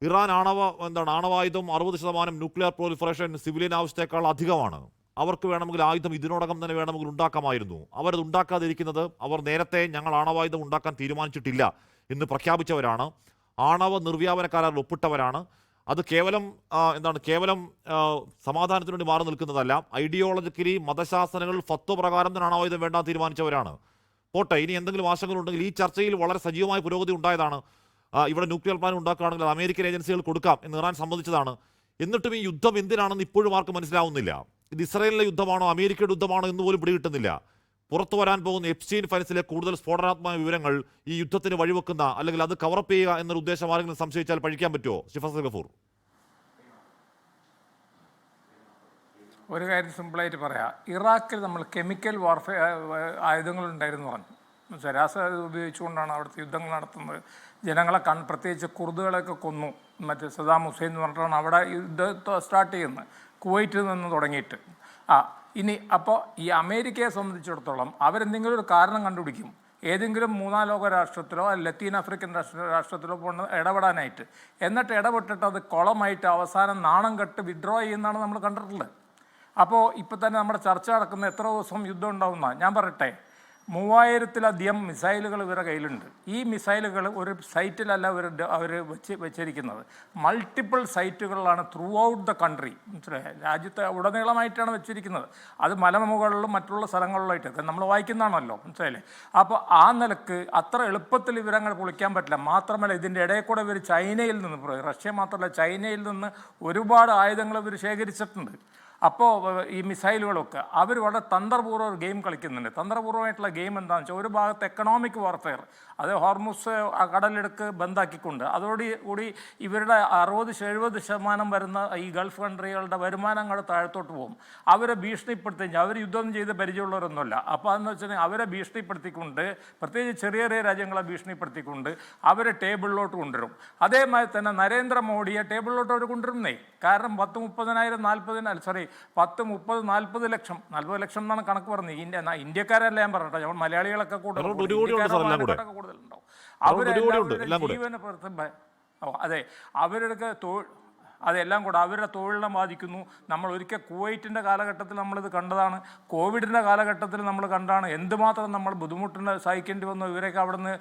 Iran ആണവായുധം 60% nuclear proliferation civilian ആവശ്യത്തെക്കാൾ അധികമാണ്. അവർക്ക് വേണമെങ്കിൽ ആയുധം ഇതിനോടകം തന്നെ വേണമെങ്കിൽ ഉണ്ടാക്കാമായിരുന്നു. അവരത് ഉണ്ടാക്കാതിരിക്കുന്നത് അവർ നേരത്തെ ഞങ്ങൾ ആണവായുധം ഉണ്ടാക്കാൻ തീരുമാനിച്ചിട്ടില്ല എന്ന് പ്രഖ്യാപിച്ചവരാണ്. ആണവ നിർവ്യാപനക്കാരിൽ ഒപ്പിട്ടവരാണ്. അത് കേവലം സമാധാനത്തിനു വേണ്ടി മാറി നിൽക്കുന്നതല്ല. ഐഡിയോളജിക്കലി മതശാസനങ്ങളിൽ ഫത്വ പ്രകാരം തന്നെ ആണവായുധം വേണ്ടാൻ തീരുമാനിച്ചവരാണ്. പോട്ടെ, ഇനി എന്തെങ്കിലും ആശങ്കകളുണ്ടെങ്കിൽ ഈ ചർച്ചയിൽ വളരെ സജീവമായ പുരോഗതി ഉണ്ടായതാണ്. ഇവിടെ ന്യൂക്ലിയർ പ്ലാൻ ഉണ്ടാക്കുകയാണെങ്കിൽ അത് അമേരിക്കൻ ഏജൻസികൾ കൊടുക്കാം എന്ന് ഇറാൻ സമ്മതിച്ചതാണ്. എന്നിട്ടും ഈ യുദ്ധം എന്തിനാണെന്ന് ഇപ്പോഴും ആർക്കും മനസ്സിലാവുന്നില്ല. ഇത് ഇസ്രായേലിലെ യുദ്ധമാണോ അമേരിക്കയുടെ യുദ്ധമാണോ എന്ന് പോലും പിടികിട്ടുന്നില്ല. പുറത്തു വരാൻ പോകുന്ന എപ്സ്റ്റീൻ ഫയൽസിലെ കൂടുതൽ സ്ഫോടനാത്മക വിവരങ്ങൾ ഈ യുദ്ധത്തിന് വഴിവെക്കുന്ന അല്ലെങ്കിൽ അത് കവറപ്പ് ചെയ്യുക എന്നൊരു ഉദ്ദേശം ആരെങ്കിലും സംശയിച്ചാൽ പഴിക്കാൻ പറ്റുമോ ഫസൽ ഗഫൂർ? ഒരു കാര്യം സിമ്പിളായിട്ട് പറയാം. ഇറാഖിൽ നമ്മൾ കെമിക്കൽ വാർഫെയർ ആയുധങ്ങളുണ്ടായിരുന്നു പറഞ്ഞു. രാസ ഉപയോഗിച്ചുകൊണ്ടാണ് അവിടുത്തെ യുദ്ധങ്ങൾ നടത്തുന്നത്. ജനങ്ങളെ പ്രത്യേകിച്ച് കുർദുകളെയൊക്കെ കൊന്നു. മറ്റേ സദാം ഹുസൈൻ എന്ന് പറഞ്ഞിട്ടാണ് അവിടെ യുദ്ധം സ്റ്റാർട്ട് ചെയ്യുന്നത്, കുവൈറ്റിൽ നിന്ന് തുടങ്ങിയിട്ട്. ഇനി അപ്പോൾ ഈ അമേരിക്കയെ സംബന്ധിച്ചിടത്തോളം അവരെന്തെങ്കിലും ഒരു കാരണം കണ്ടുപിടിക്കും. ഏതെങ്കിലും മൂന്നാം ലോക രാഷ്ട്രത്തിലോ ലത്തീൻ ആഫ്രിക്കൻ രാഷ്ട്രത്തിലോ പോകണം ഇടപെടാനായിട്ട്. എന്നിട്ട് ഇടപെട്ടിട്ട് അത് കുളമായിട്ട് അവസാനം നാണം കെട്ട് വിഡ്രോ ചെയ്യുന്നതാണ് നമ്മൾ കണ്ടിട്ടുള്ളത്. അപ്പോൾ ഇപ്പോൾ തന്നെ നമ്മുടെ ചർച്ച നടക്കുന്ന എത്ര ദിവസം യുദ്ധം ഉണ്ടാവുന്ന ഞാൻ പറയട്ടെ, 3000-ലധികം മിസൈലുകൾ ഇവരുടെ കയ്യിലുണ്ട്. ഈ മിസൈലുകൾ ഒരു സൈറ്റിലല്ല അവർ വെച്ചിരിക്കുന്നത്, മൾട്ടിപ്പിൾ സൈറ്റുകളിലാണ് ത്രൂ ഔട്ട് ദ കൺട്രി. മനസ്സിലായി? രാജ്യത്തെ ഉടനീളമായിട്ടാണ് വെച്ചിരിക്കുന്നത്. അത് മലമുകളിലും മറ്റുള്ള സ്ഥലങ്ങളിലായിട്ടൊക്കെ നമ്മൾ വായിക്കുന്നതാണല്ലോ. മനസ്സിലായില്ലേ? അപ്പോൾ ആ നിലക്ക് അത്ര എളുപ്പത്തിൽ ഇവരങ്ങനെ പൊളിക്കാൻ പറ്റില്ല. മാത്രമല്ല ഇതിൻ്റെ ഇടയിൽ കൂടെ ഇവർ ചൈനയിൽ നിന്ന്, റഷ്യ മാത്രമല്ല ചൈനയിൽ നിന്ന് ഒരുപാട് ആയുധങ്ങൾ ഇവർ ശേഖരിച്ചിട്ടുണ്ട്. അപ്പോൾ ഈ മിസൈലുകളൊക്കെ അവർ വളരെ തന്ത്രപൂർവ്വം ഒരു ഗെയിം കളിക്കുന്നുണ്ട്. തന്ത്രപൂർവ്വമായിട്ടുള്ള ഗെയിം എന്താണെന്ന് വെച്ചാൽ ഒരു ഭാഗത്ത് എക്കണോമിക് വാർഫെയർ, അത് ഹോർമുസ് കടലെടുക്ക് ബന്ധാക്കിക്കൊണ്ട് അതോടുകൂടി ഇവരുടെ 60-70% വരുന്ന ഈ ഗൾഫ് കൺട്രികളുടെ വരുമാനങ്ങൾ താഴത്തോട്ട് പോകും. അവരെ ഭീഷണിപ്പെടുത്തി, അവർ യുദ്ധം ചെയ്ത് പരിചയമുള്ളവരൊന്നുമല്ല. അപ്പോൾ അതെന്ന് വെച്ചിട്ടുണ്ടെങ്കിൽ അവരെ ഭീഷണിപ്പെടുത്തിക്കൊണ്ട്, പ്രത്യേകിച്ച് ചെറിയ ചെറിയ രാജ്യങ്ങളെ ഭീഷണിപ്പെടുത്തിക്കൊണ്ട് അവരെ ടേബിളിലോട്ട് കൊണ്ടുവരും. അതേമാതിരി തന്നെ നരേന്ദ്രമോദിയെ ടേബിളിലോട്ട് അവർ കൊണ്ടുവരുന്നേ. കാരണം 10-30 ലക്ഷം 40 ലക്ഷം എന്നാണ് കണക്ക് പറഞ്ഞത്. ഇന്ത്യക്കാരല്ല ഞാൻ പറഞ്ഞിട്ടോ, നമ്മൾ മലയാളികളൊക്കെ കൂടുതലുണ്ടാവും. അതെ, അവരുടെ അതെല്ലാം കൂടെ അവരുടെ തൊഴിലിനെ ബാധിക്കുന്നു. നമ്മൾ ഒരിക്കൽ കുവൈറ്റിൻ്റെ കാലഘട്ടത്തിൽ നമ്മളിത് കണ്ടതാണ്, കോവിഡിൻ്റെ കാലഘട്ടത്തിൽ നമ്മൾ കണ്ടാണ് എന്തുമാത്രം നമ്മൾ ബുദ്ധിമുട്ടിന് സഹിക്കേണ്ടി വന്നു ഇവരൊക്കെ അവിടെ നിന്ന്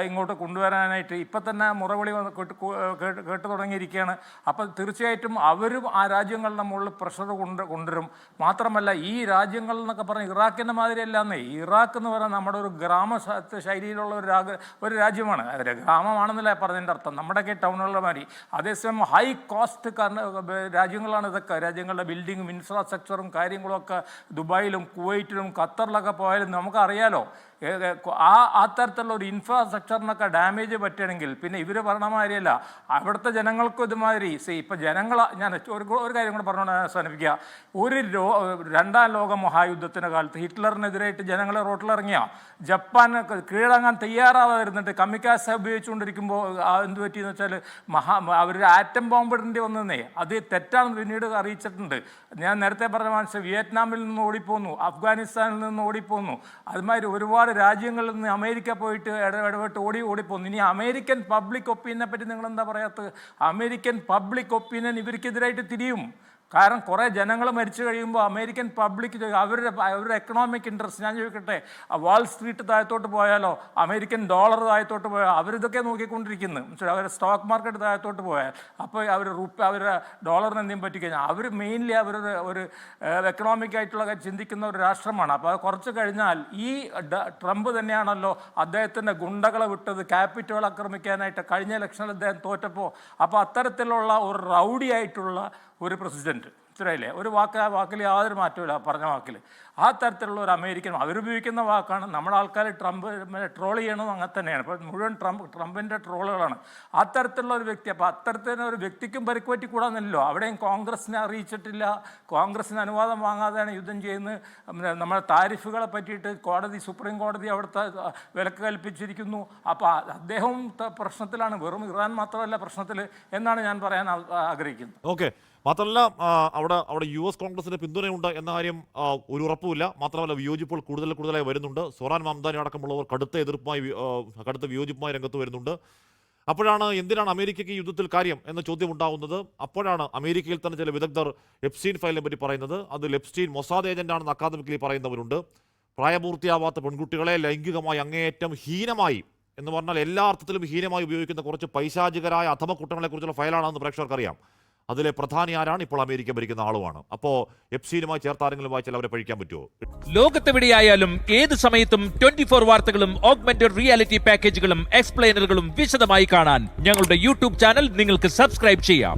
ഇങ്ങോട്ട് കൊണ്ടുവരാനായിട്ട്. ഇപ്പം തന്നെ മുറവിളി കേട്ട് തുടങ്ങിയിരിക്കുകയാണ്. അപ്പം തീർച്ചയായിട്ടും അവരും ആ രാജ്യങ്ങളുടെ മുകളിൽ പ്രഷർ കൊണ്ടുവരും. മാത്രമല്ല ഈ രാജ്യങ്ങൾ എന്നൊക്കെ പറഞ്ഞാൽ ഇറാഖിൻ്റെ മാതിരിയല്ലാന്നേ. ഇറാഖ് എന്ന് പറഞ്ഞാൽ നമ്മുടെ ഒരു ഗ്രാമ ശൈലിയിലുള്ള ഒരു രാജ്യമാണ്. അവർ ഗ്രാമമാണെന്നല്ല പറഞ്ഞതിൻ്റെ അർത്ഥം, നമ്മുടെയൊക്കെ ടൗണുകളുടെ മാതിരി. അതേസമയം ഹൈ കോസ്റ്റ് രാജ്യങ്ങളാണ് ഇതൊക്കെ. രാജ്യങ്ങളുടെ ബിൽഡിങ്ങും ഇൻഫ്രാസ്ട്രക്ചറും കാര്യങ്ങളൊക്കെ ദുബായിലും കുവൈറ്റിലും ഖത്തറിലൊക്കെ പോയാലും നമുക്കറിയാലോ. ആ തരത്തിലുള്ള ഒരു ഇൻഫ്രാസ്ട്രക്ചറിനൊക്കെ ഡാമേജ് പറ്റുകയാണെങ്കിൽ പിന്നെ ഇവർ പറഞ്ഞ മാതിരിയല്ല, അവിടുത്തെ ജനങ്ങൾക്കും ഇതുമാതിരി. ഇപ്പോൾ ഞാൻ ഒരു കാര്യം കൂടെ പറഞ്ഞുകൊണ്ട് അവസാനിപ്പിക്കുക. രണ്ടാം ലോക മഹായുദ്ധത്തിൻ്റെ കാലത്ത് ഹിറ്റ്ലറിനെതിരായിട്ട് ജനങ്ങളെ റോട്ടിലിറങ്ങിയ ജപ്പാൻ കീഴടങ്ങാൻ തയ്യാറാവാതിരുന്നിട്ട് കമിക്കാസ ഉപയോഗിച്ചുകൊണ്ടിരിക്കുമ്പോൾ എന്ത് പറ്റിയെന്ന് വെച്ചാൽ അവർ ആറ്റം ബോംബ് ഇടേണ്ടി വന്നതേ. അത് തെറ്റാണെന്ന് പിന്നീട് അറിയിച്ചിട്ടുണ്ട്. ഞാൻ നേരത്തെ പറഞ്ഞ മനസ്സിൽ വിയറ്റ്നാമിൽ നിന്ന് ഓടിപ്പോന്നു, അഫ്ഗാനിസ്ഥാനിൽ നിന്ന് ഓടിപ്പോന്നു. അതുമാതിരി ഒരുപാട് രാജ്യങ്ങളിൽ നിന്ന് അമേരിക്ക പോയിട്ട് ഇടപെട്ട് ഓടിപ്പോന്നു. ഇനി അമേരിക്കൻ പബ്ലിക് ഒപ്പീനിയനെ പറ്റി നിങ്ങൾ എന്താ പറയാത്തത്? അമേരിക്കൻ പബ്ലിക് ഒപ്പീനിയൻ ഇവർക്കെതിരായിട്ട് തിരിയും. കാരണം കുറേ ജനങ്ങൾ മരിച്ചു കഴിയുമ്പോൾ അമേരിക്കൻ പബ്ലിക് അവരുടെ എക്കണോമിക് ഇൻട്രസ്റ്റ്, ഞാൻ ചോദിക്കട്ടെ, വാൾ സ്ട്രീറ്റ് താഴത്തോട്ട് പോയാലോ, അമേരിക്കൻ ഡോളർ താഴത്തോട്ട് പോയാൽ അവരിതൊക്കെ നോക്കിക്കൊണ്ടിരിക്കുന്നു. അവരുടെ സ്റ്റോക്ക് മാർക്കറ്റ് താഴത്തോട്ട് പോയാൽ അപ്പോൾ അവരുടെ ഡോളറിന് എന്തെങ്കിലും പറ്റിക്കഴിഞ്ഞാൽ അവർ മെയിൻലി അവരുടെ ഒരു എക്കണോമിക് ആയിട്ടുള്ള ചിന്തിക്കുന്ന ഒരു രാഷ്ട്രമാണ്. അപ്പോൾ അത് കുറച്ച് കഴിഞ്ഞാൽ ഈ ട്രംപ് തന്നെയാണല്ലോ അദ്ദേഹത്തിൻ്റെ ഗുണ്ടകളെ വിട്ടത് ക്യാപിറ്റൽ ആക്രമിക്കാനായിട്ട് കഴിഞ്ഞ ഇലക്ഷനിൽ അദ്ദേഹം തോറ്റപ്പോൾ. അപ്പോൾ അത്തരത്തിലുള്ള ഒരു റൗഡി ആയിട്ടുള്ള ഒരു പ്രസിഡൻറ്റ്, മനസ്സിലായില്ലേ? ഒരു വാക്കിൽ യാതൊരു മാറ്റമില്ല പറഞ്ഞ വാക്കിൽ. ആ തരത്തിലുള്ള ഒരു അമേരിക്കൻ അവരുപയോഗിക്കുന്ന വാക്കാണ്. നമ്മുടെ ആൾക്കാർ ട്രംപ് ട്രോൾ ചെയ്യണമെന്ന് അങ്ങനെ തന്നെയാണ്. ഇപ്പോൾ മുഴുവൻ ട്രംപിൻ്റെ ട്രോളുകളാണ്. ആ തരത്തിലുള്ള ഒരു വ്യക്തി. അപ്പോൾ അത്തരത്തിലുള്ള ഒരു വ്യക്തിക്കും പരിക്ക് പറ്റിക്കൂടാന്നല്ലോ. അവിടെയും കോൺഗ്രസിനെ അറിയിച്ചിട്ടില്ല, കോൺഗ്രസിന് അനുവാദം വാങ്ങാതെയാണ് യുദ്ധം ചെയ്യുന്നത്. നമ്മുടെ താരിഫുകളെ പറ്റിയിട്ട് സുപ്രീം കോടതി അവിടുത്തെ വിലക്ക് കൽപ്പിച്ചിരിക്കുന്നു. അപ്പോൾ അദ്ദേഹവും പ്രശ്നത്തിലാണ്, വെറും ഇറാൻ മാത്രമല്ല പ്രശ്നത്തിൽ എന്നാണ് ഞാൻ പറയാൻ ആഗ്രഹിക്കുന്നത്. ഓക്കെ, മാത്രമല്ല അവിടെ US കോൺഗ്രസിന്റെ പിന്തുണയുണ്ട് എന്ന കാര്യം ഒരു ഉറപ്പുമില്ല. മാത്രമല്ല വിയോജിപ്പുകൾ കൂടുതലായി വരുന്നുണ്ട്. സൊറാൻ മംദാനി അടക്കമുള്ളവർ കടുത്ത വിയോജിപ്പുമായി രംഗത്ത് വരുന്നുണ്ട്. അപ്പോഴാണ് എന്തിനാണ് അമേരിക്കയ്ക്ക് ഈ യുദ്ധത്തിൽ കാര്യം എന്ന ചോദ്യം ഉണ്ടാകുന്നത്. അപ്പോഴാണ് അമേരിക്കയിൽ തന്നെ ചില വിദഗ്ധർ എപ്സ്റ്റീൻ ഫയലിനെ പറ്റി പറയുന്നത്. അതിൽ എപ്സ്റ്റീൻ മൊസാദ് ഏജന്റാണെന്ന് അക്കാദമിക്കലി പറയുന്നവരുണ്ട്. പ്രായപൂർത്തിയാവാത്ത പെൺകുട്ടികളെ ലൈംഗികമായി അങ്ങേയറ്റം ഹീനമായി എന്ന് പറഞ്ഞാൽ എല്ലാ അർത്ഥത്തിലും ഹീനമായി ഉപയോഗിക്കുന്ന കുറച്ച് പൈശാചികരായ അധമക്കുട്ടങ്ങളെ കുറിച്ചുള്ള ഫയലാണെന്ന് പ്രേക്ഷകർക്കറിയാം. അതിലെ പ്രധാനി ആരാണ്? ഇപ്പോൾ അമേരിക്ക ഭരിക്കുന്ന ആളുമാണ്. അപ്പോൾ എപ്സ്റ്റീനുമായി ചേർത്ത് ആരെങ്കിലും വായിച്ചാൽ അവരെ പഴിക്കാൻ പറ്റുമോ? ലോകത്തെവിടെയായാലും ഏത് സമയത്തും 24 വാർത്തകളും ഓഗ്മെന്റഡ് റിയാലിറ്റി പാക്കേജുകളും എക്സ്പ്ലെയിനറുകളും വിശദമായി കാണാൻ ഞങ്ങളുടെ യൂട്യൂബ് ചാനൽ നിങ്ങൾക്ക് സബ്സ്ക്രൈബ് ചെയ്യാം.